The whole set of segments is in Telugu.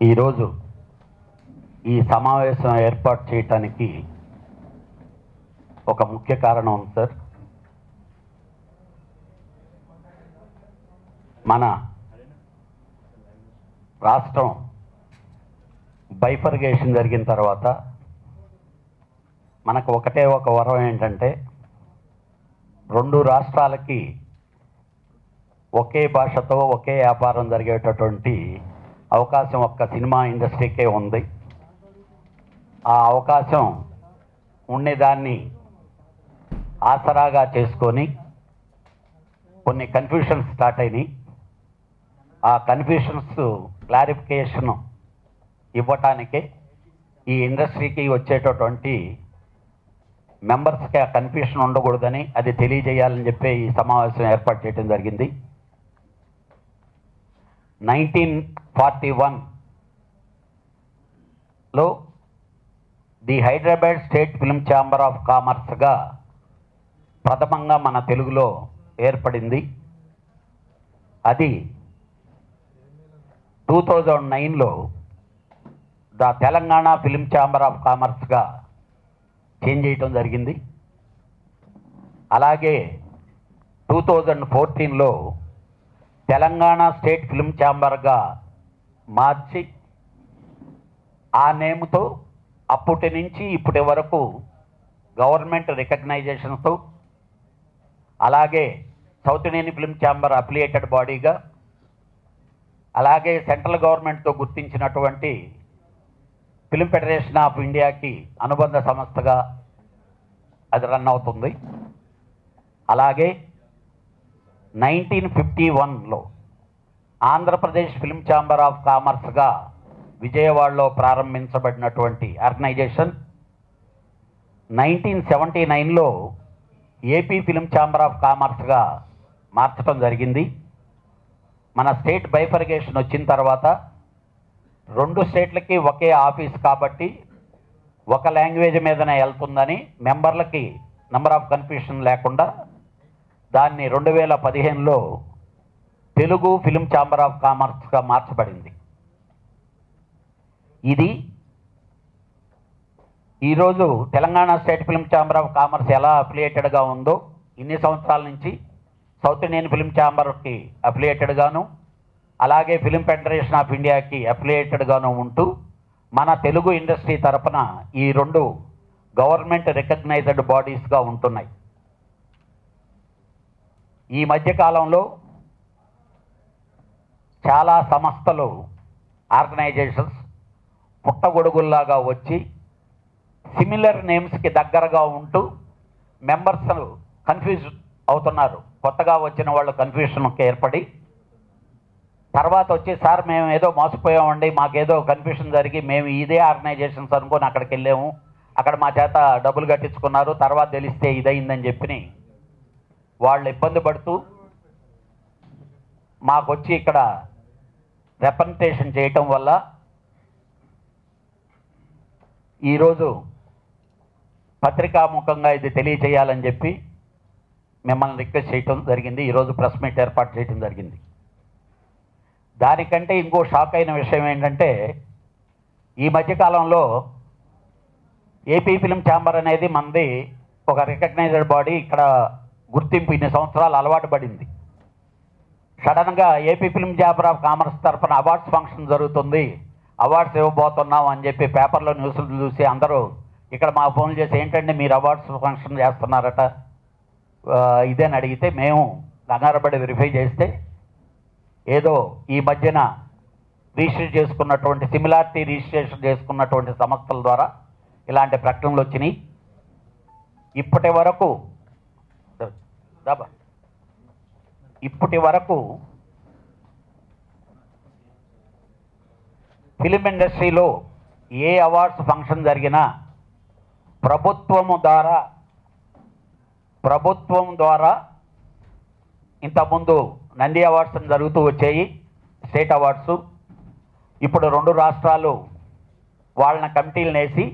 ఈరోజు ఈ సమావేశం ఏర్పాటు చేయటానికి ఒక ముఖ్య కారణం ఉంది సార్. మన రాష్ట్రం బైఫర్గేషన్ జరిగిన తర్వాత మనకు ఒకటే ఒక వరం ఏంటంటే రెండు రాష్ట్రాలకి ఒకే భాషతో ఒకే వ్యాపారం జరిగేటటువంటి అవకాశం ఒక్క సినిమా ఇండస్ట్రీకే ఉంది. ఆ అవకాశం ఉండేదాన్ని ఆసరాగా చేసుకొని కొన్ని కన్ఫ్యూషన్స్ స్టార్ట్ అయినాయి. ఆ కన్ఫ్యూషన్స్ క్లారిఫికేషన్ ఇవ్వటానికే ఈ ఇండస్ట్రీకి వచ్చేటటువంటి మెంబర్స్కి ఆ కన్ఫ్యూషన్ ఉండకూడదని, అది తెలియజేయాలని చెప్పి ఈ సమావేశం ఏర్పాటు చేయడం జరిగింది. 1941లో the Hyderabad state film chamber of కామర్స్గా ప్రథమంగా మన తెలుగులో ఏర్పడింది. అది 2009లో the Telangana film chamber of కామర్స్గా చేంజ్ చేయటం జరిగింది. అలాగే 2014లో తెలంగాణ స్టేట్ ఫిల్మ్ ఛాంబర్గా మార్చి ఆ నేమ్తో అప్పటి నుంచి ఇప్పటి వరకు గవర్నమెంట్ రికగ్నైజేషన్తో, అలాగే south Indian film chamber affiliated బాడీగా, అలాగే సెంట్రల్ గవర్నమెంట్తో గుర్తించినటువంటి ఫిల్మ్ ఫెడరేషన్ ఆఫ్ ఇండియాకి అనుబంధ సంస్థగా అది రన్ అవుతుంది. అలాగే 1951లో ఆంధ్రప్రదేశ్ ఫిల్మ్ ఛాంబర్ ఆఫ్ కామర్స్గా విజయవాడలో ప్రారంభించబడినటువంటి ఆర్గనైజేషన్ 1979లో ఏపీ ఫిల్మ్ ఛాంబర్ ఆఫ్ కామర్స్గా మార్చడం జరిగింది. మన స్టేట్ బైఫర్గేషన్ వచ్చిన తర్వాత రెండు స్టేట్లకి ఒకే ఆఫీస్ కాబట్టి ఒక లాంగ్వేజ్ మీదనే వెళ్తుందని మెంబర్లకి నెంబర్ ఆఫ్ కన్ఫ్యూషన్ లేకుండా దాన్ని 2015లో తెలుగు ఫిల్మ్ ఛాంబర్ ఆఫ్ కామర్స్గా మార్చబడింది. ఇది ఈరోజు Telangana state film chamber of commerce ఎలా అఫిలియేటెడ్గా ఉందో ఇన్ని సంవత్సరాల నుంచి సౌత్ ఇండియన్ ఫిల్మ్ ఛాంబర్కి అఫిలియేటెడ్గాను, అలాగే ఫిల్మ్ ఫెడరేషన్ ఆఫ్ ఇండియాకి అఫిలియేటెడ్గాను ఉంటూ మన తెలుగు ఇండస్ట్రీ తరపున ఈ రెండు గవర్నమెంట్ రికగ్నైజ్డ్ బాడీస్గా ఉంటున్నాయి. ఈ మధ్యకాలంలో చాలా సంస్థలు, ఆర్గనైజేషన్స్ పుట్టగొడుగుల్లాగా వచ్చి సిమిలర్ నేమ్స్కి దగ్గరగా ఉంటూ మెంబర్స్ కన్ఫ్యూజ్ అవుతున్నారు. కొత్తగా వచ్చిన వాళ్ళు కన్ఫ్యూషన్కి ఏర్పడి తర్వాత వచ్చి, సార్ మేము ఏదో మోసపోయామండి, మాకేదో కన్ఫ్యూషన్ జరిగి మేము ఇదే ఆర్గనైజేషన్స్ అనుకొని అక్కడికి వెళ్ళాము, అక్కడ మా చేత డబ్బులు కట్టించుకున్నారు, తర్వాత తెలిస్తే ఇదయిందని చెప్పి వాళ్ళు ఇబ్బంది పడుతూ మాకొచ్చి ఇక్కడ రిప్రజెంటేషన్ చేయటం వల్ల ఈరోజు పత్రికాముఖంగా ఇది తెలియచేయాలని చెప్పి మిమ్మల్ని రిక్వెస్ట్ చేయటం జరిగింది. ఈరోజు ప్రెస్ మీట్ ఏర్పాటు చేయటం జరిగింది. దానికంటే ఇంకో షాక్ అయిన విషయం ఏంటంటే, ఈ మధ్యకాలంలో ఏపీ ఫిల్మ్ ఛాంబర్ అనేది మనది ఒక రికగ్నైజ్డ్ బాడీ, ఇక్కడ గుర్తింపు ఇన్ని సంవత్సరాలు అలవాటు పడింది. సడన్గా AP Film chamber of commerce తరఫున అవార్డ్స్ ఫంక్షన్ జరుగుతుంది, అవార్డ్స్ ఇవ్వబోతున్నాం అని చెప్పి పేపర్లో న్యూస్లు చూసి అందరూ ఇక్కడ మా ఫోన్ చేసి, ఏంటంటే మీరు అవార్డ్స్ ఫంక్షన్ చేస్తున్నారట ఇదేని అడిగితే, మేము కంగారపడి వెరిఫై చేస్తే ఏదో ఈ మధ్యన రిజిస్టర్ చేసుకున్నటువంటి సిమిలారిటీ రిజిస్ట్రేషన్ చేసుకున్నటువంటి సంస్థల ద్వారా ఇలాంటి ప్రకటనలు వచ్చినాయి. ఇప్పటి వరకు ఫిలిం ఇండస్ట్రీలో ఏ అవార్డ్స్ ఫంక్షన్ జరిగినా ప్రభుత్వం ద్వారా ఇంతకుముందు నంది అవార్డ్స్ జరుగుతూ వచ్చాయి, స్టేట్ అవార్డ్స్. ఇప్పుడు రెండు రాష్ట్రాలు వాళ్ళని కమిటీలను వేసి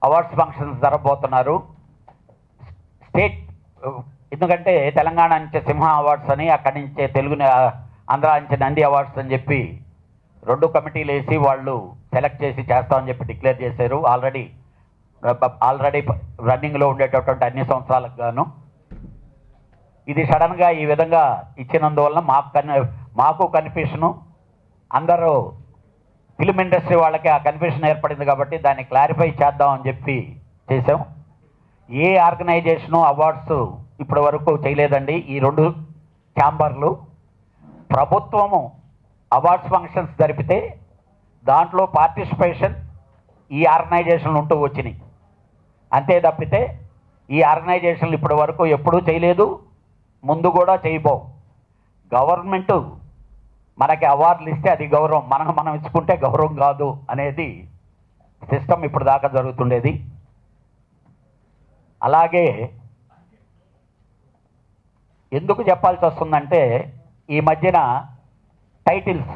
అవార్డ్స్ ఫంక్షన్స్ జరగబోతున్నారు. స్టేట్ ఎందుకంటే తెలంగాణ నుంచి సింహ అవార్డ్స్ అని, అక్కడి నుంచే తెలుగు ఆంధ్ర నుంచి నంది అవార్డ్స్ అని చెప్పి 2 కమిటీలు వేసి వాళ్ళు సెలెక్ట్ చేసి చేస్తామని చెప్పి డిక్లేర్ చేశారు. ఆల్రెడీ రన్నింగ్లో ఉండేటటువంటి అన్ని సంవత్సరాలకు గాను ఇది సడన్గా ఈ విధంగా ఇచ్చినందువల్ల మాకు కన్ఫ్యూషను, అందరూ ఫిలిం ఇండస్ట్రీ వాళ్ళకి ఆ కన్ఫ్యూషన్ ఏర్పడింది కాబట్టి దాన్ని క్లారిఫై చేద్దామని చెప్పి చేసాం. ఏ ఆర్గనైజేషను అవార్డ్స్ ఇప్పటి వరకు చేయలేదండి. ఈ 2 ఛాంబర్లు ప్రభుత్వము అవార్డ్స్ ఫంక్షన్స్ జరిపితే దాంట్లో పార్టిసిపేషన్ ఈ ఆర్గనైజేషన్లు ఉంటూ వచ్చినాయి. అంతే తప్పితే ఈ ఆర్గనైజేషన్లు ఇప్పటి వరకు ఎప్పుడూ చేయలేదు, ముందు కూడా చేయబోవు. గవర్నమెంటు మనకి అవార్డులు ఇస్తే అది గౌరవం, మనం ఇచ్చుకుంటే గౌరవం కాదు అనేది సిస్టమ్ ఇప్పుడు దాకా జరుగుతుండేది. అలాగే ఎందుకు చెప్పాల్సి వస్తుందంటే ఈ మధ్యన టైటిల్స్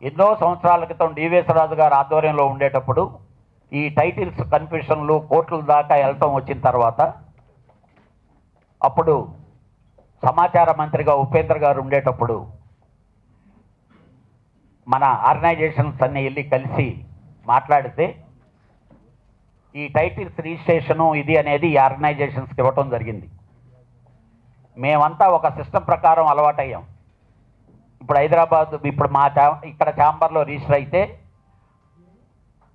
ఎన్నో సంవత్సరాల క్రితం డివిఎస్ రాజు గారు ఆధ్వర్యంలో ఉండేటప్పుడు ఈ టైటిల్స్ కన్ఫ్యూషన్లు కోర్టుల దాకా వెళ్ళటం వచ్చిన తర్వాత అప్పుడు సమాచార మంత్రిగా ఉపేంద్ర గారు ఉండేటప్పుడు మన ఆర్గనైజేషన్స్ అన్నీ వెళ్ళి కలిసి మాట్లాడితే ఈ టైటిల్స్ రిజిస్ట్రేషను ఇది అనేది ఈ ఆర్గనైజేషన్స్కి ఇవ్వటం జరిగింది. మేమంతా ఒక సిస్టమ్ ప్రకారం అలవాటయ్యాం. ఇప్పుడు హైదరాబాద్ ఇప్పుడు ఇక్కడ ఛాంబర్లో రిజిస్టర్ అయితే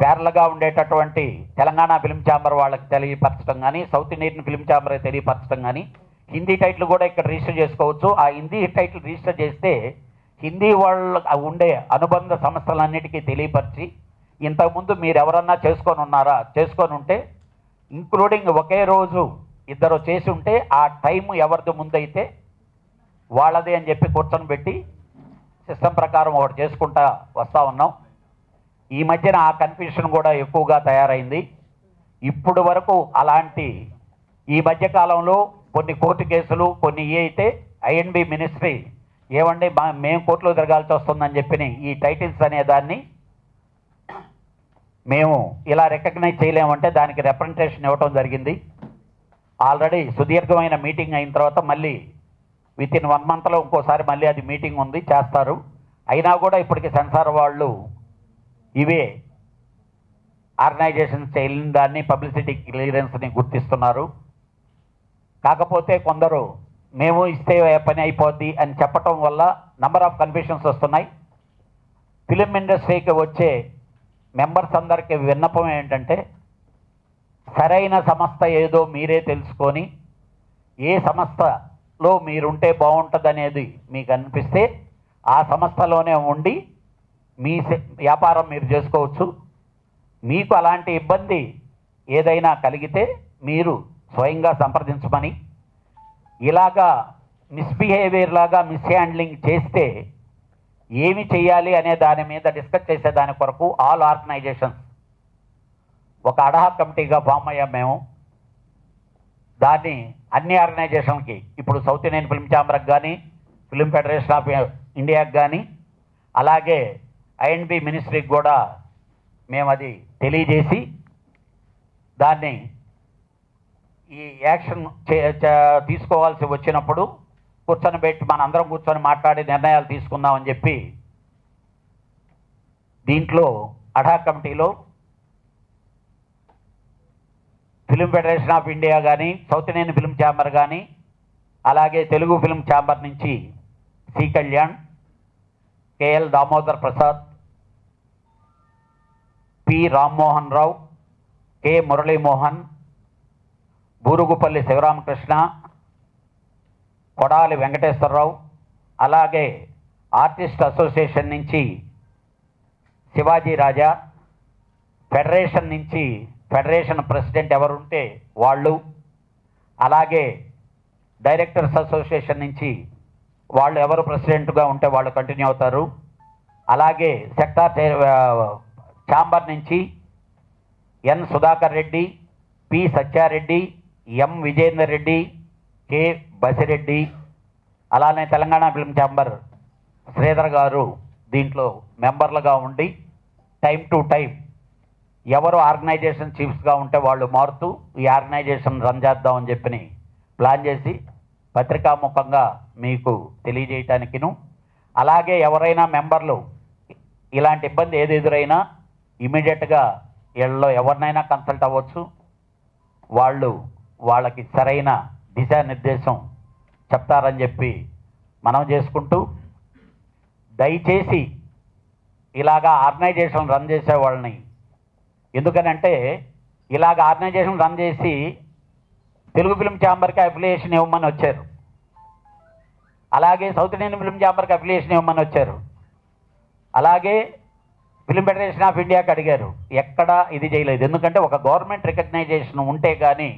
ప్యారల్గా ఉండేటటువంటి తెలంగాణ ఫిలిం ఛాంబర్ వాళ్ళకి తెలియపరచడం కానీ, సౌత్ ఇండియన్ ఫిలిం ఛాంబర్ తెలియపరచడం కానీ, హిందీ టైటిల్ కూడా ఇక్కడ రిజిస్టర్ చేసుకోవచ్చు. ఆ హిందీ టైటిల్ రిజిస్టర్ చేస్తే హిందీ వాళ్ళు ఉండే అనుబంధ సంస్థలన్నిటికీ తెలియపరిచి ఇంతకుముందు మీరు ఎవరన్నా చేసుకొని ఉంటే ఇంక్లూడింగ్ ఒకే రోజు ఇద్దరు చేసి ఉంటే ఆ టైం ఎవరిది ముందైతే వాళ్ళది అని చెప్పి కూర్చొని పెట్టి సిస్టమ్ ప్రకారం ఒకటి చేసుకుంటా వస్తూ ఉన్నాం. ఈ మధ్యన ఆ కన్ఫ్యూషన్ కూడా ఎక్కువగా తయారైంది. ఇప్పుడు వరకు అలాంటి ఈ మధ్యకాలంలో కొన్ని కోర్టు కేసులు కొన్ని అయితే ఐఎన్బి మినిస్ట్రీ ఏమండి మేము కోర్టులో తిరగాల్సి వస్తుందని చెప్పి ఈ టైటిల్స్ అనే దాన్ని మేము ఇలా రికగ్నైజ్ చేయలేమంటే దానికి రిప్రజెంటేషన్ ఇవ్వటం జరిగింది. ఆల్రెడీ సుదీర్ఘమైన మీటింగ్ అయిన తర్వాత మళ్ళీ వితిన్ 1 మంత్లో ఇంకోసారి మళ్ళీ అది మీటింగ్ ఉంది, చేస్తారు. అయినా కూడా ఇప్పటికి సెన్సార్ వాళ్ళు ఇవే ఆర్గనైజేషన్స్ వెళ్ళిన దాన్ని పబ్లిసిటీ క్లియరెన్స్ని గుర్తిస్తున్నారు. కాకపోతే కొందరు మేము ఇస్తే పని అయిపోద్ది అని చెప్పటం వల్ల నంబర్ ఆఫ్ కన్ఫ్యూషన్స్ వస్తున్నాయి. ఫిలిం ఇండస్ట్రీకి వచ్చే మెంబర్స్ అందరికీ విన్నపం ఏంటంటే సరైన సంస్థ ఏదో మీరే తెలుసుకొని ఏ సంస్థలో మీరుంటే బాగుంటుంది అనేది మీకు అనిపిస్తే ఆ సంస్థలోనే ఉండి మీ వ్యాపారం మీరు చేసుకోవచ్చు. మీకు అలాంటి ఇబ్బంది ఏదైనా కలిగితే మీరు స్వయంగా సంప్రదించమని, ఇలాగా మిస్బిహేవియర్ లాగా మిస్హ్యాండ్లింగ్ చేస్తే ఏమి చేయాలి అనే దాని మీద డిస్కస్ చేసే దాని కొరకు ఆల్ ఆర్గనైజేషన్స్ ఒక అడహాక్ కమిటీగా ఫామ్ అయ్యాం మేము. దాన్ని అన్ని ఆర్గనైజేషన్కి ఇప్పుడు సౌత్ ఇండియన్ ఫిల్మ్ ఛాంబర్కి కానీ, ఫిలిం ఫెడరేషన్ ఆఫ్ ఇండియాకి కానీ, అలాగే ఐఎన్బి మినిస్ట్రీకి కూడా మేము అది తెలియజేసి దాన్ని ఈ యాక్షన్ తీసుకోవాల్సి వచ్చినప్పుడు కూర్చొని పెట్టి మనందరం కూర్చొని మాట్లాడి నిర్ణయాలు తీసుకుందామని చెప్పి దీంట్లో అడాక్ కమిటీలో ఫిలిం ఫెడరేషన్ ఆఫ్ ఇండియా కానీ, సౌత్ ఇండియన్ ఫిలిం ఛాంబర్ కానీ, అలాగే తెలుగు ఫిలిం ఛాంబర్ నుంచి C Kalyan, KL Damodar Prasad, P Rammohan Rao, K Murali Mohan, Burugupalli Sivaramakrishna, Kodali Venkateswara Rao, అలాగే ఆర్టిస్ట్ అసోసియేషన్ నుంచి శివాజీ రాజా, ఫెడరేషన్ నుంచి ఫెడరేషన్ ప్రెసిడెంట్ ఎవరుంటే వాళ్ళు, అలాగే డైరెక్టర్స్ అసోసియేషన్ నుంచి వాళ్ళు ఎవరు ప్రెసిడెంట్గా ఉంటే వాళ్ళు కంటిన్యూ అవుతారు. అలాగే సెక్టార్ ఛాంబర్ నుంచి ఎన్ సుధాకర్ రెడ్డి, పి సత్యారెడ్డి, ఎం విజేందర్ రెడ్డి, కె బసిరెడ్డి, అలానే తెలంగాణ ఫిలిం ఛాంబర్ శ్రీధర్ గారు దీంట్లో మెంబర్లుగా ఉండి టైం టు టైం ఎవరు ఆర్గనైజేషన్ చీఫ్స్గా ఉంటే వాళ్ళు మారుతూ ఈ ఆర్గనైజేషన్ రన్ చేద్దామని చెప్పి ప్లాన్ చేసి పత్రికాముఖంగా మీకు తెలియజేయటానికిను, అలాగే ఎవరైనా మెంబర్లు ఇలాంటి ఇబ్బంది ఏది ఎదురైనా ఇమీడియట్గా వీళ్ళలో ఎవరినైనా కన్సల్ట్ అవ్వచ్చు. వాళ్ళకి సరైన దిశానిర్దేశం చెప్తారని చెప్పి మనం చేసుకుంటూ, దయచేసి ఇలాగా ఆర్గనైజేషన్ రన్ చేసే వాళ్ళని, ఎందుకనంటే ఇలాగ ఆర్గనైజేషన్ రన్ చేసి తెలుగు ఫిల్మ్ ఛాంబర్కి అఫిలియేషన్ ఇవ్వమని వచ్చారు, అలాగే సౌత్ ఇండియన్ ఫిల్మ్ ఛాంబర్కి అఫిలియేషన్ ఇవ్వమని వచ్చారు, అలాగే ఫిల్మ్ ఫెడరేషన్ ఆఫ్ ఇండియాకి అడిగారు. ఎక్కడ ఇది చేయలేదు. ఎందుకంటే ఒక గవర్నమెంట్ రికగ్నైజేషన్ ఉంటే కానీ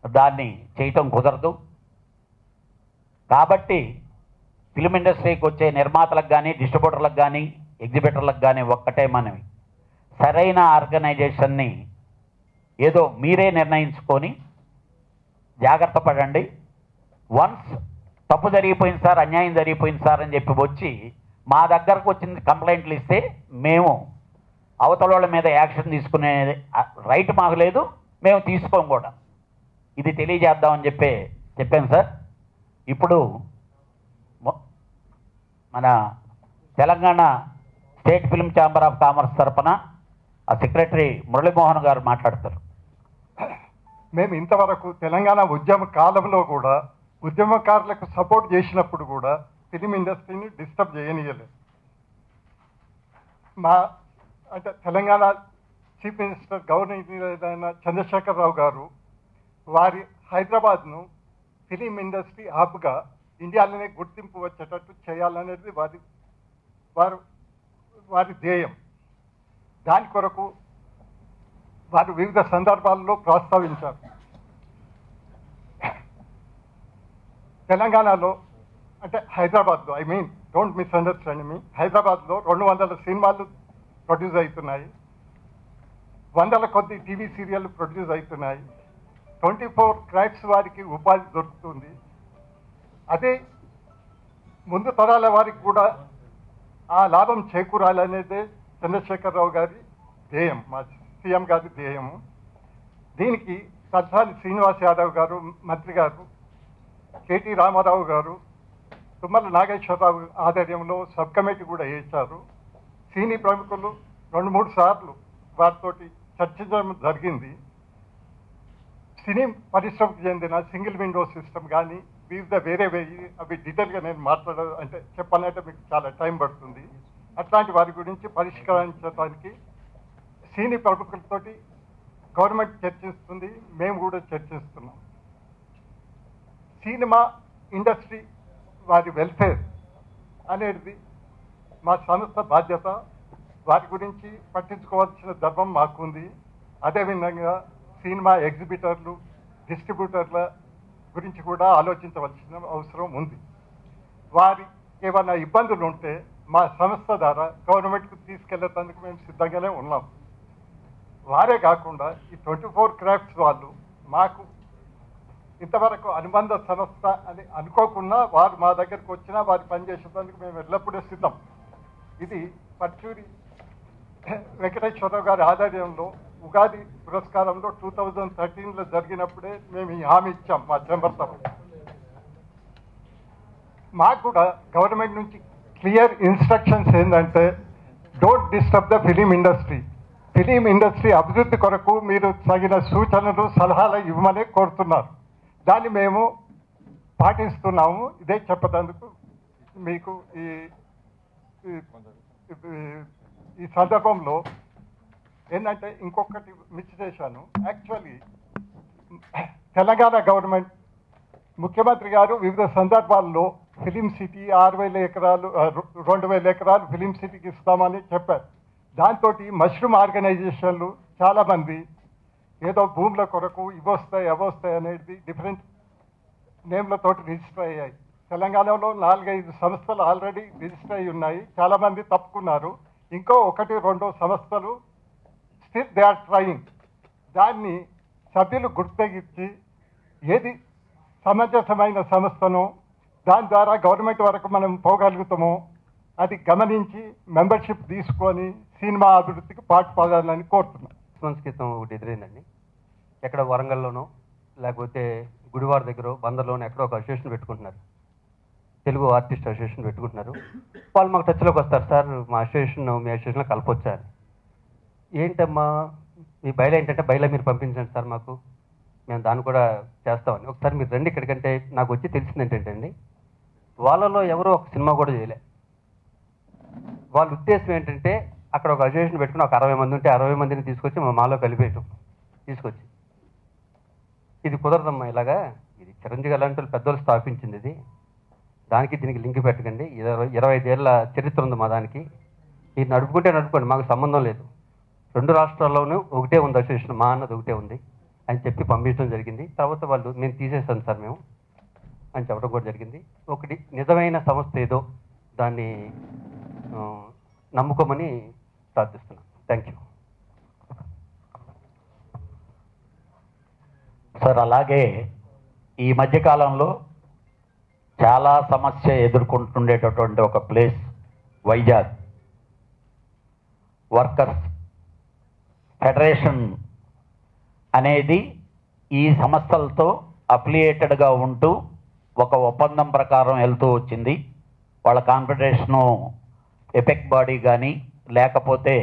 దాన్ని చేయటం కుదరదు. కాబట్టి ఫిల్మ్ ఇండస్ట్రీకి వచ్చే నిర్మాతలకు కానీ, డిస్ట్రిబ్యూటర్లకు కానీ, ఎగ్జిబిటర్లకు కానీ ఒక్కటే మనవి, సరైన ఆర్గనైజేషన్ని ఏదో మీరే నిర్ణయించుకొని జాగ్రత్త పడండి. వన్స్ తప్పు జరిగిపోయింది సార్, అన్యాయం జరిగిపోయింది సార్ అని చెప్పి వచ్చి మా దగ్గరకు వచ్చిన కంప్లైంట్లు ఇస్తే మేము అవతల వాళ్ళ మీద యాక్షన్ తీసుకునే రైట్ మాకు లేదు, మేము తీసుకోం కూడా. ఇది తెలియజేద్దామని చెప్పాను సార్. ఇప్పుడు మన Telangana state film chamber of commerce తరఫున ఆ సెక్రటరీ మురళీమోహన్ గారు మాట్లాడతారు. మేము ఇంతవరకు తెలంగాణ ఉద్యమ కాలంలో కూడా ఉద్యమకారులకు సపోర్ట్ చేసినప్పుడు కూడా ఫిలిం ఇండస్ట్రీని డిస్టర్బ్ చేయనీయలేదు. అంటే Telangana chief minister governor Chandrashekar Rao గారు వారి హైదరాబాద్ను ఫిలిం ఇండస్ట్రీ హబ్గా ఇండియాలోనే గుర్తింపు వచ్చేటట్టు చేయాలనేది వారి ధ్యేయం. దాని కొరకు వారు వివిధ సందర్భాల్లో ప్రస్తావించారు. తెలంగాణలో అంటే హైదరాబాద్లో, డోంట్ మిస్అండర్స్టాండ్ మీ, హైదరాబాద్లో 200 సినిమాలు ప్రొడ్యూస్ అవుతున్నాయి, 100 కొద్ది టీవీ సీరియళ్ళు ప్రొడ్యూస్ అవుతున్నాయి, 24 క్రాఫ్ట్స్ వారికి ఉపాధి దొరుకుతుంది. అదే ముందు తరాల వారికి కూడా ఆ లాభం చేకూరాలనేదే చంద్రశేఖరరావు గారి ధ్యేయం, మా సీఎం గారి ధ్యేయము. దీనికి తలసాని శ్రీనివాస్ యాదవ్ గారు మంత్రి గారు, కేటీ రామారావు గారు, తుమ్మల నాగేశ్వరరావు ఆధ్వర్యంలో సబ్ కమిటీ కూడా వేశారు. సినీ ప్రముఖులు 2-3 సార్లు వారితోటి చర్చించడం జరిగింది. సినీ పరిశ్రమకు చెందిన సింగిల్ విండో సిస్టమ్ కానీ వివిధ వేరే అవి డీటెయిల్గా నేను అంటే చెప్పాలంటే మీకు చాలా టైం పడుతుంది. అట్లాంటి వారి గురించి పరిష్కరించడానికి సినీ ప్రముఖులతోటి గవర్నమెంట్ చర్చిస్తుంది, మేము కూడా చర్చిస్తున్నాం. సినిమా ఇండస్ట్రీ వారి వెల్ఫేర్ అనేది మా సంస్థ బాధ్యత. వారి గురించి పట్టించుకోవాల్సిన ధర్మం మాకుంది. అదేవిధంగా సినిమా ఎగ్జిబిటర్లు, డిస్ట్రిబ్యూటర్ల గురించి కూడా ఆలోచించవలసిన అవసరం ఉంది. వారి ఏమైనా ఇబ్బందులు ఉంటే మా సంస్థ ద్వారా గవర్నమెంట్కి తీసుకెళ్లేందుకు మేము సిద్ధంగానే ఉన్నాం. వారే కాకుండా ఈ 24 క్రాఫ్ట్స్ వాళ్ళు మాకు ఇంతవరకు అనుబంధ సంస్థ అని అనుకోకుండా వారు మా దగ్గరకు వచ్చినా వారు పనిచేసేందుకు మేము ఎల్లప్పుడూ సిద్ధం. ఇది పర్చూరి వెంకటేశ్వరరావు గారి ఆధ్వర్యంలో ఉగాది పురస్కారంలో 2013లో జరిగినప్పుడే మేము ఈ హామీ ఇచ్చాం మా ఛాంబర్ తరఫున. మాకు కూడా గవర్నమెంట్ నుంచి క్లియర్ ఇన్స్ట్రక్షన్స్ ఏంటంటే don't disturb the film industry. Film industry అభివృద్ధి కొరకు మీరు తగిన సూచనలు, సలహాలు ఇవ్వమని కోరుతున్నారు. దాన్ని మేము పాటిస్తున్నాము. ఇదే చెప్పేందుకు మీకు ఈ సందర్భంలో ఏంటంటే ఇంకొకటి మిస్ చేశాను. యాక్చువల్లీ తెలంగాణ గవర్నమెంట్ ముఖ్యమంత్రి గారు వివిధ సందర్భాల్లో ఫిలిం సిటీ 6,000 ఎకరాలు 2,000 ఎకరాలు ఫిలిం సిటీకి ఇస్తామని చెప్పారు. దాంతో మష్రూమ్ ఆర్గనైజేషన్లు చాలామంది ఏదో భూముల కొరకు ఇవొస్తాయి అవొస్తాయి అనేది డిఫరెంట్ నేమ్లతోటి రిజిస్టర్ అయ్యాయి. తెలంగాణలో 4-5 సంస్థలు ఆల్రెడీ రిజిస్టర్ అయి ఉన్నాయి. చాలామంది తప్పుకున్నారు. ఇంకో 1-2 సంస్థలు స్టిల్ దే ఆర్ ట్రయింగ్. దాన్ని సభ్యులు గుర్తించి ఏది సమంజసమైన సంస్థను దాని ద్వారా గవర్నమెంట్ వరకు మనం పోగలుగుతామో అది గమనించి మెంబర్షిప్ తీసుకొని సినిమా అభివృద్ధికి పాటుపడాలని కోరుతున్నాం. 6 months క్రితం ఒకటి ఎదురైందండి. ఎక్కడ వరంగల్లోనో లేకపోతే గుడివాడ దగ్గర బందర్లోనే ఎక్కడో ఒక అసోసియేషన్ పెట్టుకుంటున్నారు, తెలుగు ఆర్టిస్ట్ అసోసియేషన్ పెట్టుకుంటున్నారు. వాళ్ళు మాకు టచ్లోకి వస్తారు, సార్ మా అసోసియేషన్ మీ అసోసియేషన్లో కలపొచ్చా అని. ఏంటమ్మా మీ బయలు ఏంటంటే బయలు మీరు పంపించండి సార్ మాకు, మేము దాన్ని కూడా చేస్తామని. ఒకసారి మీరు రండి ఇక్కడికంటే నాకు వచ్చి తెలిసింది ఏంటంటే వాళ్ళలో ఎవరో ఒక సినిమా కూడా చేయలే. వాళ్ళ ఉద్దేశం ఏంటంటే అక్కడ ఒక అసోసియేషన్ పెట్టుకుని ఒక 60 మంది ఉంటే 60 మందిని తీసుకొచ్చి మాలో కలిపేయటం, తీసుకొచ్చి ఇది కుదరదమ్మా, ఇలాగా ఇది చిరంజీవి అలాంటి వాళ్ళు పెద్దోళ్ళు స్థాపించింది, ఇది దానికి దీనికి లింక్ పెట్టకండి, 25 ఏళ్ళ చరిత్ర ఉంది మా దానికి, ఇది నడుపుకుంటే నడుపుకోండి, మాకు సంబంధం లేదు, 2 రాష్ట్రాల్లోనూ ఒకటే ఉంది అసోసియేషన్, మా అన్నది ఒకటే ఉంది అని చెప్పి పంపించడం జరిగింది. తర్వాత వాళ్ళు మేము తీసేస్తాం సార్ మేము అని చెప్పడం కూడా జరిగింది. ఒకటి నిజమైన సంస్థ ఏదో దాన్ని నమ్ముకోమని ప్రార్థిస్తున్నాను. Thank you sir. అలాగే ఈ మధ్యకాలంలో చాలా సమస్య ఎదుర్కొంటుండేటటువంటి ఒక ప్లేస్ వైజాగ్ వర్కర్స్ ఫెడరేషన్ అనేది ఈ సంస్థలతో అఫిలియేటెడ్గా ఉంటూ ఒక ఒప్పందం ప్రకారం వెళ్తూ వచ్చింది. వాళ్ళ కాన్ఫెడరేషను ఎపెక్ బాడీ కానీ లేకపోతే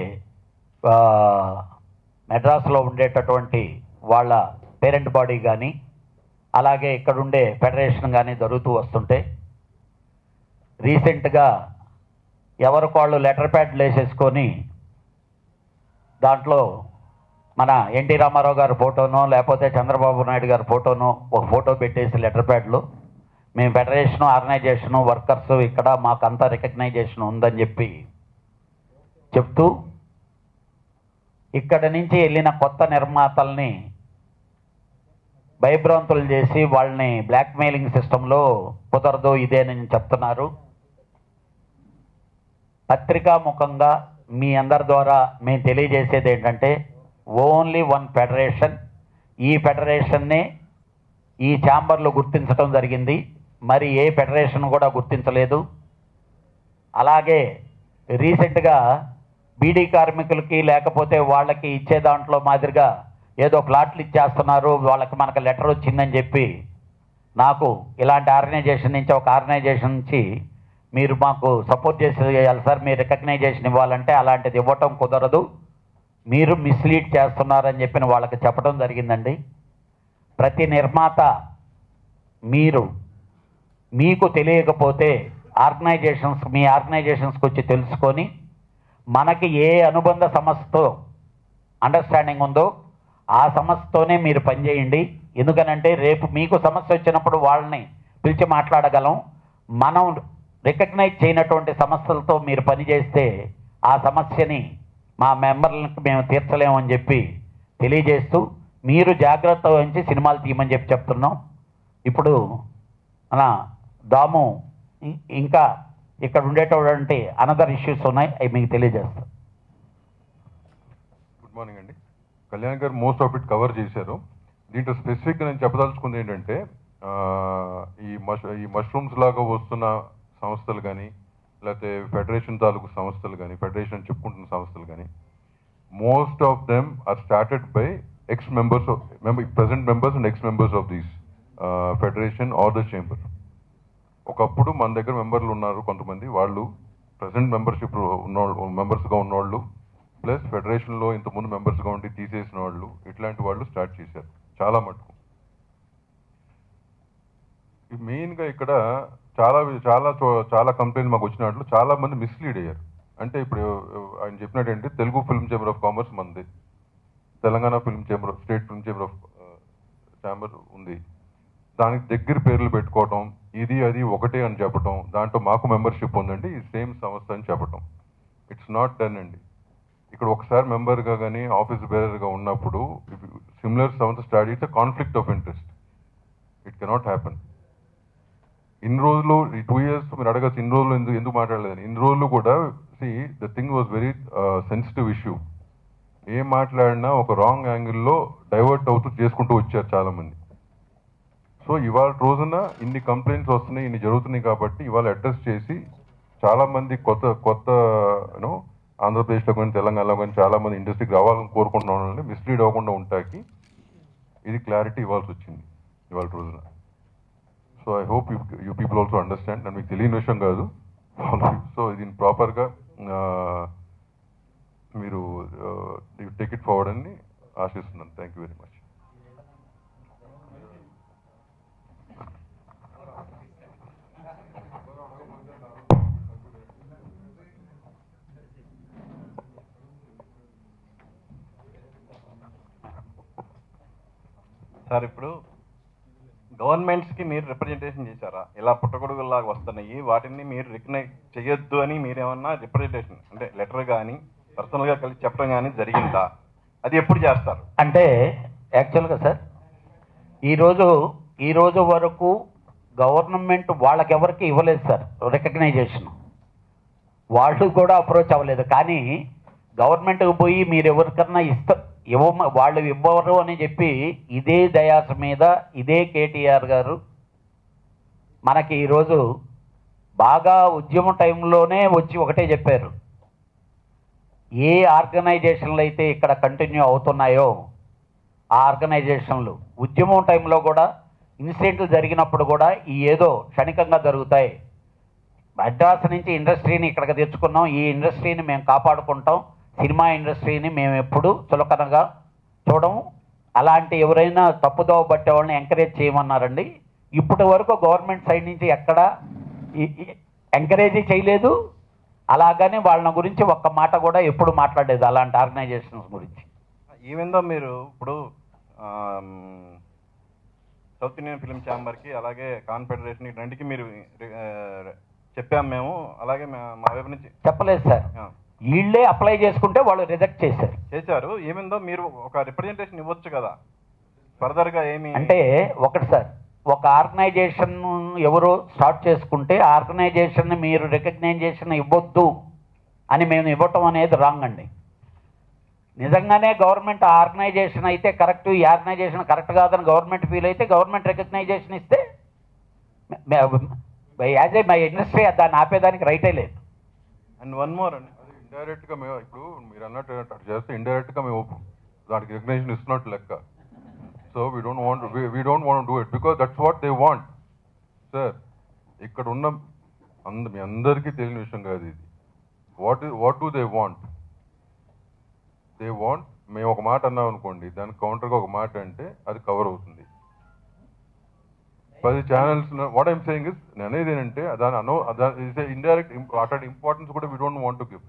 మెడ్రాస్లో ఉండేటటువంటి వాళ్ళ పేరెంట్ బాడీ కానీ అలాగే ఇక్కడుండే ఫెడరేషన్ కానీ జరుగుతూ వస్తుంటే రీసెంట్గా ఎవరికి వాళ్ళు లెటర్ ప్యాడ్లు వేసేసుకొని దాంట్లో మన ఎన్టీ రామారావు గారి ఫోటోనో లేకపోతే చంద్రబాబు నాయుడు గారి ఫోటోనో ఒక ఫోటో పెట్టేసి లెటర్ ప్యాడ్లు మేము ఫెడరేషను ఆర్గనైజేషను వర్కర్స్ ఇక్కడ మాకంతా రికగ్నైజేషన్ ఉందని చెప్పి చెప్తూ ఇక్కడ నుంచి వెళ్ళిన కొత్త నిర్మాతల్ని భయభ్రాంతులు చేసి వాళ్ళని బ్లాక్మెయిలింగ్ సిస్టంలో కుదరదు ఇదేనని చెప్తున్నారు. పత్రికాముఖంగా మీ అందరి ద్వారా మేము తెలియజేసేది ఏంటంటే ఓన్లీ వన్ ఫెడరేషన్, ఈ ఫెడరేషన్నే ఈ ఛాంబర్లో గుర్తించడం జరిగింది, మరి ఏ ఫెడరేషన్ కూడా గుర్తించలేదు. అలాగే రీసెంట్గా బీడీ కార్మికులకి లేకపోతే వాళ్ళకి ఇచ్చే దాంట్లో మాదిరిగా ఏదో ప్లాట్లు ఇచ్చేస్తున్నారు, వాళ్ళకి మనకు లెటర్ వచ్చిందని చెప్పి నాకు ఇలాంటి ఆర్గనైజేషన్ నుంచి ఒక ఆర్గనైజేషన్ నుంచి మీరు మాకు సపోర్ట్ చేయాలి సార్, మీరు రికగ్నైజేషన్ ఇవ్వాలంటే అలాంటిది ఇవ్వటం కుదరదు, మీరు మిస్లీడ్ చేస్తున్నారని చెప్పిన వాళ్ళకి చెప్పడం జరిగిందండి. ప్రతి నిర్మాత మీకు తెలియకపోతే మీ ఆర్గనైజేషన్స్కి వచ్చి తెలుసుకొని మనకి ఏ అనుబంధ సంస్థతో అండర్స్టాండింగ్ ఉందో ఆ సంస్థతోనే మీరు పనిచేయండి. ఎందుకనంటే రేపు మీకు సమస్య వచ్చినప్పుడు వాళ్ళని పిలిచి మాట్లాడగలం. మనం రికగ్నైజ్ చేయనటువంటి సంస్థలతో మీరు పనిచేస్తే ఆ సమస్యని మా మెంబర్లకు మేము తీర్చలేమని చెప్పి తెలియజేస్తూ మీరు జాగ్రత్త వహించి సినిమాలు తీయమని చెప్పి చెప్తున్నాం. ఇప్పుడు మన దాము ఇంకా ఇక్కడ ఉండేటటువంటి అనదర్ ఇష్యూస్ ఉన్నాయి, అవి మీకు తెలియజేస్తాం. గుడ్ మార్నింగ్ అండి. కళ్యాణ్ గారు మోస్ట్ ఆఫ్ ఇట్ కవర్ చేశారు. దీంట్లో స్పెసిఫిక్గా నేను చెప్పదలుచుకుంది ఏంటంటే ఈ మష్రూమ్స్ లాగా వస్తున్న సంస్థలు కానీ లేకపోతే ఫెడరేషన్ తాలూకు సంస్థలు కానీ ఫెడరేషన్ చెప్పుకుంటున్న సంస్థలు కానీ most of them are started by present members and ex-members of these federation or the chamber. ఒకప్పుడు మన దగ్గర మెంబర్లు ఉన్నారు కొంతమంది, వాళ్ళు ప్రజెంట్ మెంబర్షిప్ మెంబర్స్గా ఉన్నవాళ్ళు ప్లస్ ఫెడరేషన్లో ఇంతకుముందు మెంబర్స్గా ఉండి తీసేసిన వాళ్ళు, ఇట్లాంటి వాళ్ళు స్టార్ట్ చేశారు చాలా మటుకు. మెయిన్గా ఇక్కడ చాలా చాలా చాలా కంప్లైంట్ మాకు వచ్చినట్లు చాలా మంది మిస్లీడ్ అయ్యారు. అంటే ఇప్పుడు ఆయన చెప్పినట్టంటే Telugu film chamber of commerce మంది, Telangana film chamber state film chamber of chamber ఉంది, దానికి దగ్గర పేర్లు పెట్టుకోవటం, ఇది అది ఒకటే అని చెప్పటం, దాంట్లో మాకు మెంబర్షిప్ ఉందండి ఈ సేమ్ సంస్థ అని చెప్పటం. ఇట్స్ నాట్ డన్ అండి. ఇక్కడ ఒకసారి మెంబర్గా కానీ ఆఫీస్ బేరర్గా ఉన్నప్పుడు సిమిలర్ సంస్థ స్టార్ట్ అయితే conflict of interest, it cannot happen. ఇన్ని రోజులు ఈ 2 years మీరు అడగచ్చు ఇన్ని రోజులు ఎందుకు మాట్లాడలేదని. ఇన్ని రోజులు కూడా the thing was very sensitive issue. ఏం మాట్లాడినా ఒక రాంగ్ యాంగిల్లో డైవర్ట్ అవుతూ చేసుకుంటూ వచ్చారు చాలామంది. సో ఇవాళ రోజున ఇన్ని కంప్లైంట్స్ వస్తున్నాయి, ఇన్ని జరుగుతున్నాయి కాబట్టి ఇవాళ అడ్రస్ చేసి చాలామంది కొత్త యూనో ఆంధ్రప్రదేశ్లో కానీ తెలంగాణలో కానీ చాలామంది ఇండస్ట్రీకి రావాలని కోరుకుంటున్న వాళ్ళని మిస్లీడ్ అవ్వకుండా ఉంటాకి ఇది క్లారిటీ ఇవ్వాల్సి వచ్చింది. ఇవాళ రోజున. So I hope you people also understand. And మీకు తెలియని విషయం కాదు. సో దీన్ని ప్రాపర్గా మీరు టేక్ ఇట్ ఫార్వర్డ్ అని ఆశిస్తున్నాను. Thank you very much. Sir, ఇప్పుడు గవర్నమెంట్స్కి మీరు రిప్రజెంటేషన్ చేశారా? ఇలా పుట్టగొడుగులాగా వస్తున్నాయి, వాటిని మీరు రికగ్నైజ్ చేయొద్దు అని మీరేమన్నా రిప్రజెంటేషన్ అంటే లెటర్ కానీ పర్సనల్గా కలిసి చెప్పడం కానీ జరిగిందా? అది ఎప్పుడు చేస్తారు? అంటే యాక్చువల్గా సార్ ఈరోజు వరకు గవర్నమెంట్ వాళ్ళకెవరికి ఇవ్వలేదు సార్ రికగ్నైజేషన్. వాళ్ళు కూడా అప్రోచ్ అవ్వలేదు. కానీ గవర్నమెంట్కి పోయి మీరు ఎవరికన్నా వాళ్ళు ఇవ్వరు అని చెప్పి ఇదే దయాస మీద ఇదే కేటీఆర్ గారు మనకి ఈరోజు బాగా ఉద్యమ టైంలోనే వచ్చి ఒకటే చెప్పారు, ఏ ఆర్గనైజేషన్లు అయితే ఇక్కడ కంటిన్యూ అవుతున్నాయో ఆ ఆర్గనైజేషన్లు ఉద్యమం టైంలో కూడా ఇన్సిడెంట్లు జరిగినప్పుడు కూడా ఈ ఏదో క్షణికంగా జరుగుతాయి. మద్రాసు నుంచి ఇండస్ట్రీని ఇక్కడికి తెచ్చుకున్నాం, ఈ ఇండస్ట్రీని మేము కాపాడుకుంటాం, సినిమా ఇండస్ట్రీని మేము ఎప్పుడు చులకనగా చూడము, అలాంటి ఎవరైనా తప్పుదోవ పట్టే వాళ్ళని ఎంకరేజ్ చేయమన్నారండి. ఇప్పటి వరకు గవర్నమెంట్ సైడ్ నుంచి ఎక్కడ ఎంకరేజ్ చేయలేదు. అలాగని వాళ్ళ గురించి ఒక్క మాట కూడా ఎప్పుడు మాట్లాడలేదు అలాంటి ఆర్గనైజేషన్స్ గురించి. ఈవెన్ దో మీరు ఇప్పుడు సౌత్ ఇండియన్ ఫిలిం ఛాంబర్కి అలాగే కాన్ఫెడరేషన్ ఈ రెండుకి మీరు చెప్పాము మేము, అలాగే మా వైపు నుంచి చెప్పలేదు సార్. వీళ్ళే అప్లై చేసుకుంటే వాళ్ళు రిజెక్ట్ చేశారు. ఏమిందో మీరు ఒక రిప్రజెంటేషన్ ఇవ్వచ్చు కదా ఫర్దర్గా. ఏమి అంటే ఒకటి సార్, ఒక ఆర్గనైజేషన్ ఎవరు స్టార్ట్ చేసుకుంటే ఆర్గనైజేషన్ మీరు రికగ్నైజేషన్ ఇవ్వద్దు అని మేము ఇవ్వటం అనేది రాంగ్ అండి. నిజంగానే గవర్నమెంట్ ఆర్గనైజేషన్ అయితే కరెక్ట్, ఈ ఆర్గనైజేషన్ కరెక్ట్ కాదని గవర్నమెంట్ ఫీల్ అయితే గవర్నమెంట్ రికగ్నైజేషన్ ఇస్తే యాజ్ ఏ మై ఇండస్ట్రీ దాన్ని ఆపేదానికి రైటే లేదు. అండ్ వన్ మోర్ అండి, ఇండైరెక్ట్గా మేము ఇప్పుడు మీరు అన్నట్టు అటు చేస్తే ఇండైరెక్ట్గా మేము దానికి రికగ్నైజేషన్ ఇస్తున్నట్టు లెక్క. So we don't want do it because that's what they want. Sir, ఇక్కడ ఉన్న మీ అందరికీ తెలియని విషయం కాదు ఇది. What do they want? They want మేము ఒక మాట అన్నాం అనుకోండి, దానికి కౌంటర్గా ఒక మాట అంటే అది కవర్ అవుతుంది. 10 channels. What I'm saying is, నేను అనేది ఏంటంటే దాని ఇండైరెక్ట్ అట్లాంటి ఇంపార్టెన్స్ కూడా we don't want to give.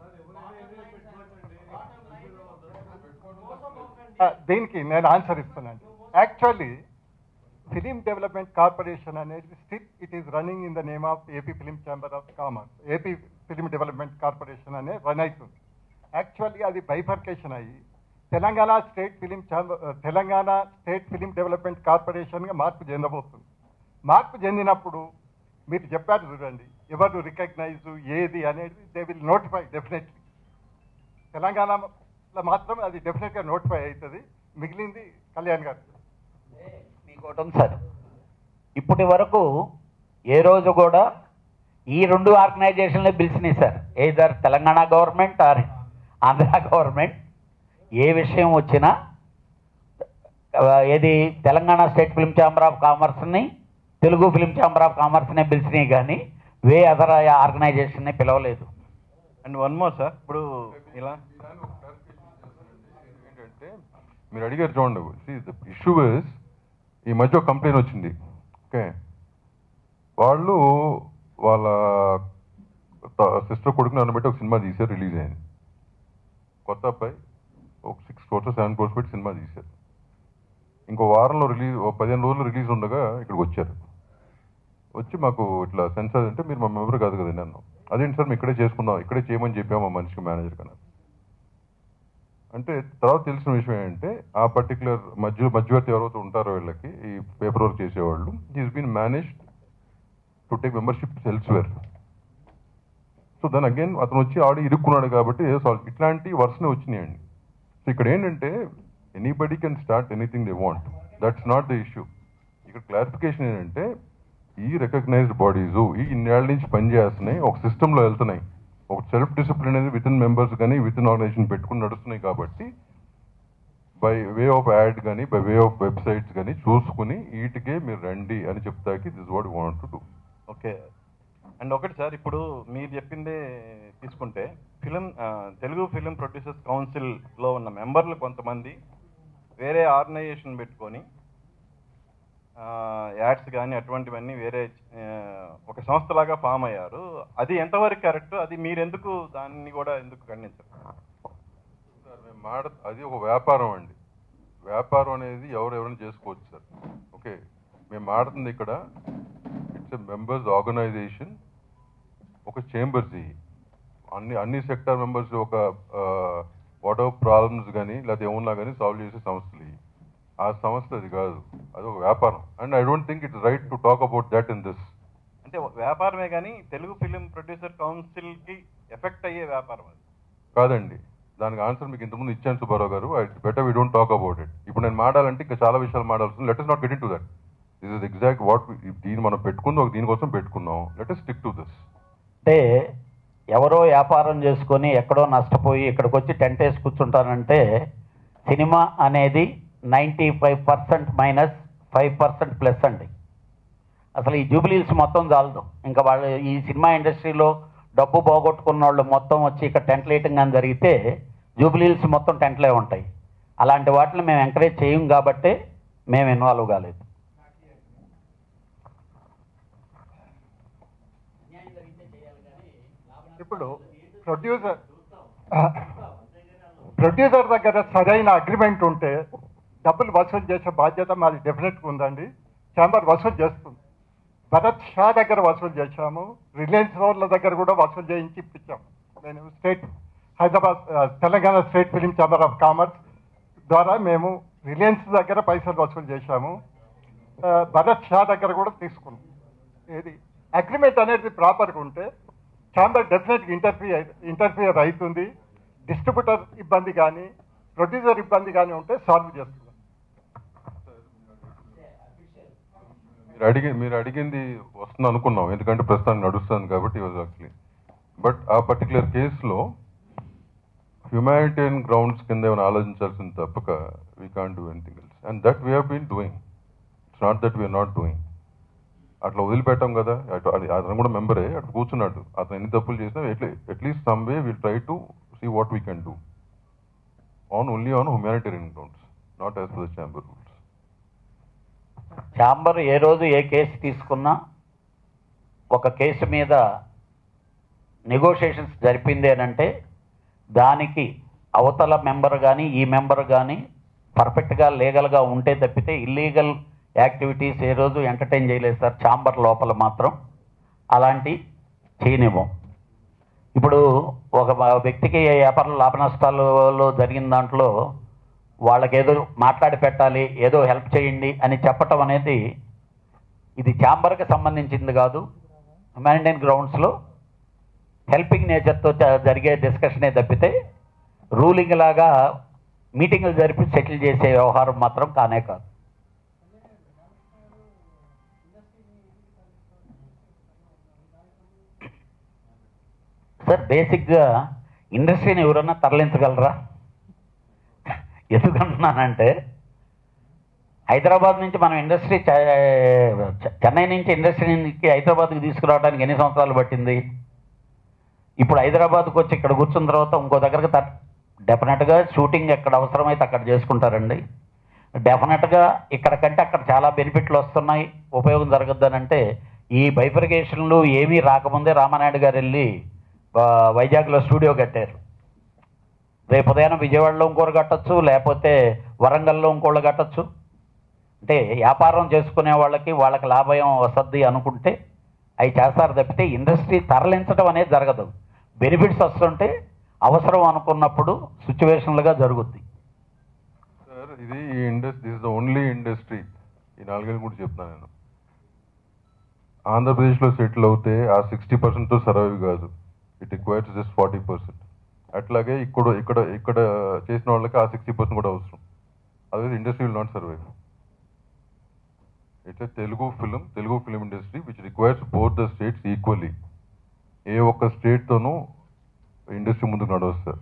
దీనికి నేను ఆన్సర్ ఇస్తున్నాను. యాక్చువల్లీ ఫిలిం డెవలప్మెంట్ కార్పొరేషన్ అనేది still it is running in the name of AP film chamber of commerce. AP film development corporation అనే రన్ అవుతుంది. యాక్చువల్లీ అది బైఫర్కేషన్ అయ్యి తెలంగాణ స్టేట్ ఫిలిం డెవలప్మెంట్ కార్పొరేషన్గా మార్పు చెందబోతుంది. మార్పు చెందినప్పుడు మీరు చెప్పారు చూడండి, ఎవరు రికగ్నైజ్ ఏది అనేది దే విల్ నోటిఫై డెఫినెట్లీ. తెలంగాణలో మాత్రం అది డెఫినెట్గా నోటిఫై అవుతుంది. మిగిలింది కళ్యాణ్ గారు. మీకోటి ఉంది సార్, ఇప్పటి వరకు ఏ రోజు కూడా ఈ 2 ఆర్గనైజేషన్లే పిలిచినాయి sir. Either Telangana government or Andhra government ఏ విషయం వచ్చినా ఏది Telangana state film chamber of కామర్స్ని, తెలుగు ఫిల్మ్ ఛాంబర్ ఆఫ్ కామర్స్నే పిలిచినాయి కానీ అదర్ ఆర్గనైజేషన్ని పిలవలేదు. అండ్ వన్ మోర్ సార్, ఇప్పుడు ఇలా ఏంటంటే మీరు అడిగారు చూడండి, ఇష్యూ ఇస్ ఈ మధ్య ఒక కంప్లైంట్ వచ్చింది. ఓకే, వాళ్ళు వాళ్ళ సిస్టర్ కొడుకుని అనబెట్టి ఒక సినిమా తీశారు, రిలీజ్ అయింది. కొత్త అబ్బాయి ఒక 6 crores 7 crores పెట్టి సినిమా తీశారు. ఇంకో వారంలో రిలీజ్, 15 రోజులు రిలీజ్ ఉండగా ఇక్కడికి వచ్చారు. వచ్చి మాకు ఇట్లా సెన్సార్ అంటే మీరు మా మెంబర్ కాదు కదండి అన్నాం. అదేంటి సార్ మేము ఇక్కడే చేసుకుందాం, ఇక్కడే చేయమని చెప్పాము మా మనిషికి, మేనేజర్ కన్నా. అంటే తర్వాత తెలిసిన విషయం ఏంటంటే ఆ పర్టికులర్ మధ్యవర్తి ఎవరైతే ఉంటారో వీళ్ళకి ఈ పేపర్ వర్క్ చేసేవాళ్ళు, is been managed to take membership elsewhere. So దాని అగైన్ అతను వచ్చి ఆడి ఇరుక్కున్నాడు కాబట్టి ఇట్లాంటి వర్షనే వచ్చినాయండి. సో ఇక్కడ ఏంటంటే anybody can start anything they want, that's not the issue. ఇక్కడ క్లారిఫికేషన్ ఏంటంటే ఈ రికగ్నైజ్డ్ బాడీస్ ఈ ఇన్నేళ్ల నుంచి పనిచేస్తున్నాయి, ఒక సిస్టంలో వెళ్తున్నాయి, ఒక సెల్ఫ్ డిసిప్లిన్ అనేది విత్ ఇన్ మెంబర్స్ కానీ విత్ ఇన్ ఆర్గనైజేషన్ పెట్టుకుని నడుస్తున్నాయి. కాబట్టి బై వే ఆఫ్ యాడ్ కానీ బై వే ఆఫ్ వెబ్సైట్స్ కానీ చూసుకుని వీటికే మీరు రండి అని చెప్తాకి this what want to do. Okay. And ఒకటి సార్, ఇప్పుడు మీరు చెప్పిందే తీసుకుంటే తెలుగు ఫిలిం ప్రొడ్యూసర్స్ కౌన్సిల్లో ఉన్న మెంబర్లు కొంతమంది వేరే ఆర్గనైజేషన్ పెట్టుకొని యాడ్స్ కానీ అటువంటివన్నీ వేరే ఒక సంస్థలాగా ఫామ్ అయ్యారు. అది ఎంతవరకు కరెక్ట్? అది మీరు ఎందుకు దాన్ని కూడా ఎందుకు ఖండించారు? సార్ అది ఒక వ్యాపారం అండి. వ్యాపారం అనేది ఎవరైనా చేసుకోవచ్చు సార్. ఓకే, మేము ఆడుతుంది ఇక్కడ ఇట్స్ ఎ మెంబర్స్ ఆర్గనైజేషన్, ఒక చేంబర్స్. అన్ని సెక్టార్ మెంబర్స్ ఒక వాట్ ఎవర్ ప్రాబ్లమ్స్ కానీ లేకపోతే ఏమన్నా కానీ సాల్వ్ చేసే సంస్థలు. ఆ సంస్థ అది కాదు, అది ఒక వ్యాపారం. And I don't think it's right to talk about that in this. అంటే వ్యాపారమే కానీ తెలుగు ఫిలిం ప్రొడ్యూసర్ కౌన్సిల్కి ఎఫెక్ట్ అయ్యే వ్యాపారం అది కాదండి. దానికి ఆన్సర్ మీకు ఇంతకుముందు ఇచ్చాను సుబ్బారావు గారు. It's better we don't talk about it. ఇప్పుడు నేను మాట్లాడాలంటే ఇంకా చాలా విషయాలు మాట్లాడుతుంది. Let us not get in to that. This is exact what దీన్ని మనం పెట్టుకుందాం, దీనికోసం పెట్టుకున్నాం. Let us stick to this. అంటే ఎవరో వ్యాపారం చేసుకొని ఎక్కడో నష్టపోయి ఇక్కడికి వచ్చి టెంట్ వేసి కూర్చుంటానంటే సినిమా అనేది 95% మైనస్ 5% ప్లస్ అండి. అసలు ఈ జూబిలీస్ మొత్తం చాలదు. ఇంకా వాళ్ళు ఈ సినిమా ఇండస్ట్రీలో డబ్బు పోగొట్టుకున్న వాళ్ళు మొత్తం వచ్చి ఇక్కడ టెంట్ వేయటం కానీ జరిగితే జూబిలీస్ మొత్తం టెంట్లే ఉంటాయి. అలాంటి వాటిని మేము ఎంకరేజ్ చేయం కాబట్టే మేము ఇన్వాల్వ్ కాలేదు. ఇప్పుడు ప్రొడ్యూసర్ దగ్గర సరైన అగ్రిమెంట్ ఉంటే డబ్బులు వసూలు చేసే బాధ్యత మాది డెఫినెట్గా ఉందండి. ఛాంబర్ వసూలు చేస్తుంది. భరత్ షా దగ్గర వసూలు చేశాము, రిలయన్స్ రోడ్ల దగ్గర కూడా వసూలు చేయించి ఇప్పించాము. నేను Hyderabad Telangana state film chamber of commerce ద్వారా మేము రిలయన్స్ దగ్గర పైసలు వసూలు చేశాము. భరత్ షా దగ్గర కూడా తీసుకున్నాం. ఏది అగ్రిమెంట్ అనేది ప్రాపర్గా ఉంటే ఛాంబర్ డెఫినెట్గా ఇంటర్ఫియర్ అవుతుంది. డిస్ట్రిబ్యూటర్ ఇబ్బంది కానీ ప్రొడ్యూసర్ ఇబ్బంది కానీ ఉంటే సాల్వ్ చేస్తుంది. మీరు అడిగింది వస్తుంది అనుకున్నాం, ఎందుకంటే ప్రస్తుతానికి నడుస్తుంది కాబట్టి యాక్చువల్లీ. బట్ ఆ పర్టికులర్ కేసులో హ్యుమానిటేరియన్ గ్రౌండ్స్ కింద ఏమైనా ఆలోచించాల్సింది తప్పక we can't do anything else. And that we have been doing. It's not that we are not doing. అట్లా వదిలిపెట్టాం కదా. అతను కూడా మెంబరే, అట్లా కూర్చున్నాడు. అతను ఎన్ని తప్పులు చేసినా at least some way will try to see what we can do only on humanitarian grounds, not as per the chamber rules. Chamber ఏ రోజు ఏ కేసు తీసుకున్నా ఒక కేసు మీద నెగోషియేషన్స్ జరిపింది అని అంటే దానికి అవతల మెంబర్ కానీ ఈ మెంబర్ కానీ పర్ఫెక్ట్గా లీగల్గా ఉంటే తప్పితే ఇల్లీగల్ యాక్టివిటీస్ ఏ రోజు ఎంటర్టైన్ చేయలేదు సార్. ఛాంబర్ లోపల మాత్రం అలాంటి చేయనివ్వం. ఇప్పుడు ఒక వ్యక్తికి వ్యాపార లాభ నష్టాలలో జరిగిన దాంట్లో వాళ్ళకి ఏదో మాట్లాడి పెట్టాలి, ఏదో హెల్ప్ చేయండి అని చెప్పటం అనేది ఇది ఛాంబర్కి సంబంధించింది కాదు. హ్యుమానిటేరియన్ గ్రౌండ్స్లో హెల్పింగ్ నేచర్తో జరిగే డిస్కషనే తప్పితే రూలింగ్ లాగా మీటింగులు జరిపి సెటిల్ చేసే వ్యవహారం మాత్రం కానే కాదు. సార్ బేసిక్గా ఇండస్ట్రీని ఎవరన్నా తరలించగలరా? ఎందుకంటున్నానంటే హైదరాబాద్ నుంచి మనం ఇండస్ట్రీ చెన్నై నుంచి ఇండస్ట్రీకి హైదరాబాద్కి తీసుకురావడానికి ఎన్ని సంవత్సరాలు పట్టింది? ఇప్పుడు హైదరాబాద్కి వచ్చి ఇక్కడ కూర్చున్న తర్వాత ఇంకో దగ్గరకు డెఫినెట్గా షూటింగ్ ఎక్కడ అవసరమైతే అక్కడ చేసుకుంటారండి. డెఫినెట్గా ఇక్కడ కంటే అక్కడ చాలా బెనిఫిట్లు వస్తున్నాయి, ఉపయోగం జరగద్దానంటే ఈ బైఫర్గేషన్లు ఏమీ రాకముందే రామానాయుడు గారు వెళ్ళి వైజాగ్లో స్టూడియో కట్టారు. రేపు ఉదయం విజయవాడలో ఇంకోరు కట్టచ్చు, లేకపోతే వరంగల్లో ఇంకోళ్ళు కట్టచ్చు. అంటే వ్యాపారం చేసుకునే వాళ్ళకి లాభం వస్తుంది అనుకుంటే అవి చేస్తారు తప్పితే ఇండస్ట్రీ తరలించడం అనేది జరగదు. బెనిఫిట్స్ వస్తుంటే అవసరం అనుకున్నప్పుడు సిచ్యువేషన్లుగా జరుగుద్ది. సార్ ఇది ఈ industry is the only industry, ఈ 4 ఏళ్ళు కూడా చెప్తాను నేను, ఆంధ్రప్రదేశ్లో సెటిల్ అవుతే ఆ 60%తో సర్వైవ్ కాదు. It requires just 40%. అట్లాగే ఇక్కడ చేసిన వాళ్ళకి ఆ 60% కూడా అవసరం. Otherwise industry will not survive. It's Telugu film industry which requires both the states equally. ఏ ఒక్క స్టేట్తోనూ ఇండస్ట్రీ ముందుకు నడవదు sir.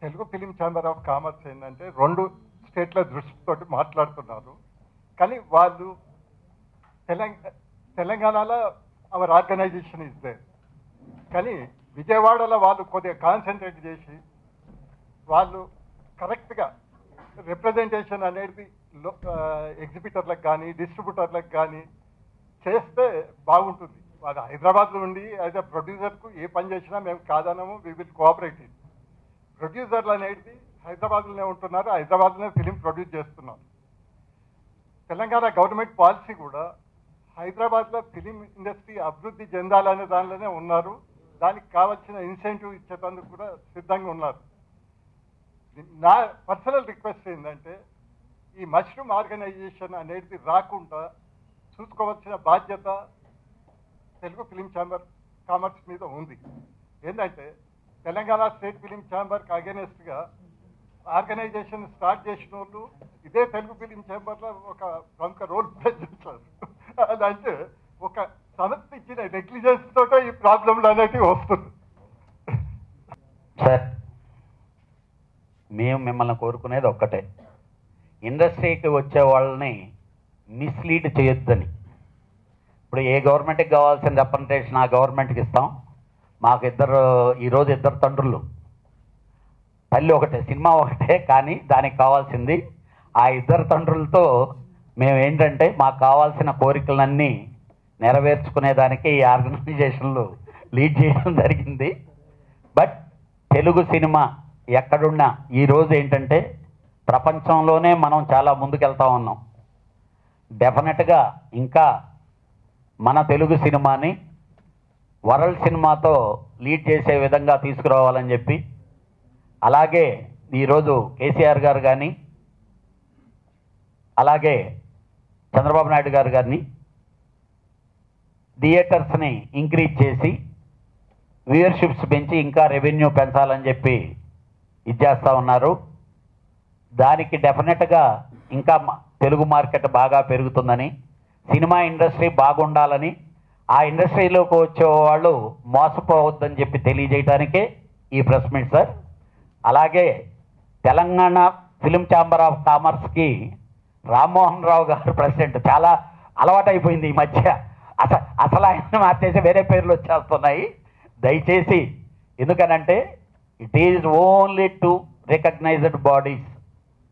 Telugu film chamber of commerce ఏంటంటే 2 స్టేట్ల దృష్టితోటి మాట్లాడుతున్నారు. కానీ వాళ్ళు తెలంగాణలో అవర్ ఆర్గనైజేషన్ ఇస్ దేర్, కానీ విజయవాడలో వాళ్ళు కొద్దిగా కాన్సన్ట్రేట్ చేసి వాళ్ళు కరెక్ట్గా రిప్రజెంటేషన్ అనేది ఎగ్జిబిటర్లకు కానీ డిస్ట్రిబ్యూటర్లకు కానీ చేస్తే బాగుంటుంది. వాళ్ళు హైదరాబాద్లో ఉండి యాజ్ అ ప్రొడ్యూసర్కు ఏ పని చేసినా మేము కాదనము, వీ విల్ కోఆపరేట్. ప్రొడ్యూసర్లు అనేది హైదరాబాద్లోనే ఉంటున్నారు, హైదరాబాద్లోనే ఫిలిం ప్రొడ్యూస్ చేస్తున్నారు. తెలంగాణ గవర్నమెంట్ పాలసీ కూడా హైదరాబాద్లో ఫిలిం ఇండస్ట్రీ అభివృద్ధి చెందాలనే దానిలోనే ఉన్నారు. దానికి కావాల్సిన ఇన్సెంటివ్ ఇచ్చేటందుకు కూడా సిద్ధంగా ఉన్నారు. నా పర్సనల్ రిక్వెస్ట్ ఏంటంటే ఈ మష్రూమ్ ఆర్గనైజేషన్ అనేది రాకుండా చూసుకోవాల్సిన బాధ్యత తెలుగు ఫిలిం ఛాంబర్ కామర్స్ మీద ఉంది. ఏంటంటే తెలంగాణ స్టేట్ ఫిలిం ఛాంబర్కి అగెనెస్ట్గా ఆర్గనైజేషన్ స్టార్ట్ చేసిన వాళ్ళు ఇదే తెలుగు ఫిలిం ఛాంబర్లో ఒక ప్రముఖ రోల్ ప్లే చేస్తారు. అదంటే ఒక సంస్థ ఇచ్చిన నెగ్లిజెన్స్ తోటే ఈ ప్రాబ్లంలు అనేటివి వస్తుంది. సార్, మేము మిమ్మల్ని కోరుకునేది ఒక్కటే, ఇండస్ట్రీకి వచ్చే వాళ్ళని మిస్లీడ్ చేయొద్దని. ఇప్పుడు ఏ గవర్నమెంట్కి కావాల్సిన రిప్రజెంటేషన్ ఆ గవర్నమెంట్కి ఇస్తాం. మాకు ఈరోజు ఇద్దరు తండ్రులు, తల్లి ఒకటే, సినిమా ఒకటే, కానీ దానికి కావాల్సింది ఆ ఇద్దరు తండ్రులతో మేము ఏంటంటే మాకు కావాల్సిన కోరికలన్నీ నెరవేర్చుకునేదానికి ఈ ఆర్గనైజేషన్లు లీడ్ చేయడం జరిగింది. బట్ తెలుగు సినిమా ఎక్కడున్నా ఈరోజు ఏంటంటే ప్రపంచంలోనే మనం చాలా ముందుకెళ్తా ఉన్నాం. డెఫినెట్గా ఇంకా మన తెలుగు సినిమాని వరల్డ్ సినిమాతో లీడ్ చేసే విధంగా తీసుకురావాలని చెప్పి, అలాగే ఈరోజు కేసీఆర్ గారు కానీ అలాగే చంద్రబాబు నాయుడు గారు కానీ థియేటర్స్ని ఇంక్రీజ్ చేసి వ్యూయర్షిప్స్ పెంచి ఇంకా రెవెన్యూ పెంచాలని చెప్పి ఇచ్చేస్తూ ఉన్నారు. దానికి డెఫినెట్గా ఇంకా తెలుగు మార్కెట్ బాగా పెరుగుతుందని, సినిమా ఇండస్ట్రీ బాగుండాలని, ఆ ఇండస్ట్రీలోకి వచ్చే వాళ్ళు మోసపోవద్దని చెప్పి తెలియజేయడానికే ఈ ప్రెస్ మీట్ సార్. అలాగే తెలంగాణ ఫిలిం ఛాంబర్ ఆఫ్ కామర్స్కి రామ్మోహన్ రావు గారు ప్రెసిడెంట్. చాలా అలవాటైపోయింది ఈ మధ్య, అసలు ఆయన మార్చేసి వేరే పేర్లు వచ్చేస్తున్నాయి. దయచేసి, ఎందుకనంటే it is only to recognised bodies,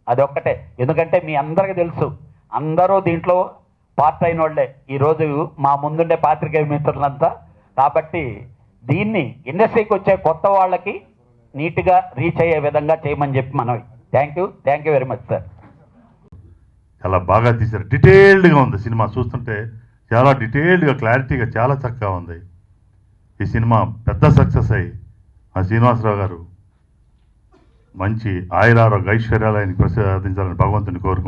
అదొక్కటే. ఎందుకంటే మీ అందరికీ తెలుసు, అందరూ దీంట్లో పార్ట్ అయిన వాళ్ళే ఈరోజు మా ముందుండే పాత్రికేయ మిత్రులంతా. కాబట్టి దీన్ని ఇండస్ట్రీకి వచ్చే కొత్త వాళ్ళకి నీట్గా రీచ్ అయ్యే విధంగా చేయమని చెప్పి మనవి. Thank you very much sir. చాలా బాగా తీశారు, డీటెయిల్డ్గా ఉంది సినిమా. చూస్తుంటే చాలా డీటెయిల్డ్గా క్లారిటీగా చాలా చక్కగా ఉంది. ఈ సినిమా పెద్ద సక్సెస్ అయ్యి ఆ శ్రీనివాసరావు గారు మంచి ఆయురారోగ్య ఐశ్వర్యాలు ఆయనకి ప్రసాదించాలని భగవంతుని కోరుకుంటున్నాను.